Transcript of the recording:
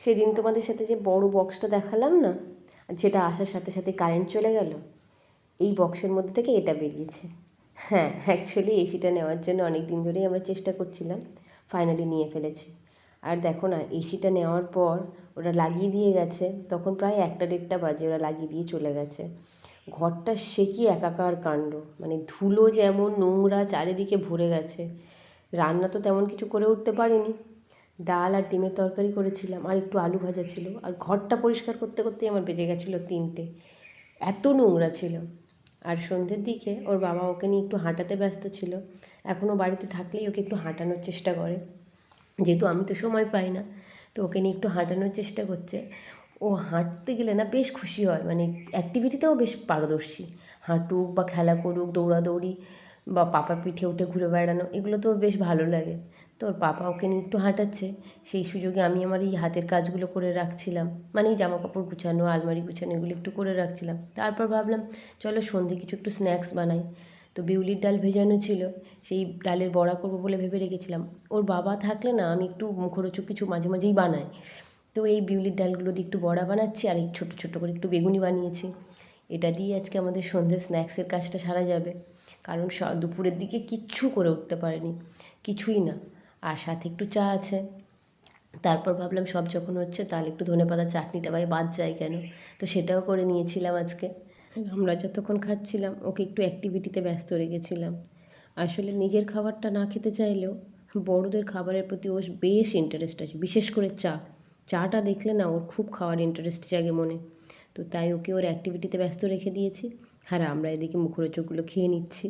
সেদিন তোমাদের সাথে যে বড় বক্সটা দেখালাম না, যেটা আসার সাথে সাথে কারেন্ট চলে গেল, এই বক্সের মধ্যে থেকে এটা বেরিয়েছে। হ্যাঁ, অ্যাকচুয়ালি এসিটা নেওয়ার জন্য অনেক দিন ধরেই আমরা চেষ্টা করছিলাম, ফাইনালি নিয়ে ফেলেছি। আর দেখো না, এসিটা নেওয়ার পর ওরা লাগিয়ে দিয়ে গেছে, তখন প্রায় 1টা 1:30 বাজে ওরা লাগিয়ে দিয়ে চলে গেছে। ঘরটা সে কি একাকার কাণ্ড, মানে ধুলো যেমন, নোংরা চারিদিকে ভরে গেছে। রান্না তো তেমন কিছু করে উঠতে পারিনি, ডাল আর ডিমের তরকারি করেছিলাম, আর একটু আলু ভাজা ছিল। আর ঘরটা পরিষ্কার করতে করতেই আমার বেজে গেছিলো 3টে, এত নোংরা ছিল। আর সন্ধ্যের দিকে ওর বাবা ওকে নিয়ে একটু হাঁটাতে ব্যস্ত ছিল। এখনও বাড়িতে থাকলেই ওকে একটু হাঁটানোর চেষ্টা করে, যেহেতু আমি তো সময় পাই না, তো ওকে নিয়ে একটু হাঁটানোর চেষ্টা করছে। ও হাঁটতে গেলে না বেশ খুশি হয়, মানে অ্যাক্টিভিটিতেও বেশ পারদর্শী। হাঁটুক বা খেলা করুক, দৌড়াদৌড়ি বা পাপার পিঠে উঠে ঘুরে বেড়ানো, এগুলো তো বেশ ভালো লাগে। তো ওর পাপা ওকে নিয়ে একটু হাঁটাচ্ছে, সেই সুযোগে আমি আমার এই হাতের কাজগুলো করে রাখছিলাম, মানে এই জামা কাপড় গুছানো, আলমারি গুছানো, এগুলো একটু করে রাখছিলাম। তারপর ভাবলাম চলো সন্ধে কিছু একটু স্ন্যাক্স বানাই। তো বিউলির ডাল ভেজানো ছিল, সেই ডালের বড়া করবো বলে ভেবে রেখেছিলাম। ওর বাবা থাকলে না আমি একটু মুখরোচক কিছু মাঝে মাঝেই বানাই। তো এই বিউলির ডালগুলো দিয়ে একটু বড়া বানাচ্ছি, আর এই ছোটো ছোটো করে একটু বেগুনি বানিয়েছি। এটা দিয়ে আজকে আমাদের সন্ধ্যে স্ন্যাক্সের কাজটা সারা যাবে, কারণ দুপুরের দিকে কিচ্ছু করে উঠতে পারিনি, কিছুই না। আর সাথে একটু চা আছে। তারপর ভাবলাম সব যখন হচ্ছে, তাহলে একটু ধনেপাতার চাটনিটা ভাই বাদ যায় কেন, তো সেটাও করে নিয়েছিলাম আজকে। আমরা যতক্ষণ খাচ্ছিলাম ওকে একটু অ্যাক্টিভিটিতে ব্যস্ত রেখেছিলাম। আসলে নিজের খাবারটা না খেতে চাইলেও বড়দের খাবারের প্রতি ওর বেশ ইন্টারেস্ট আছে, বিশেষ করে চাটা দেখলে না ওর খুব খাওয়ার ইন্টারেস্ট জাগে মনে। তো তাই ওকে ওর অ্যাক্টিভিটিতে ব্যস্ত রেখে দিয়েছি, আর আমরা এদিকে মুখরোচকগুলো খেয়ে নিচ্ছি।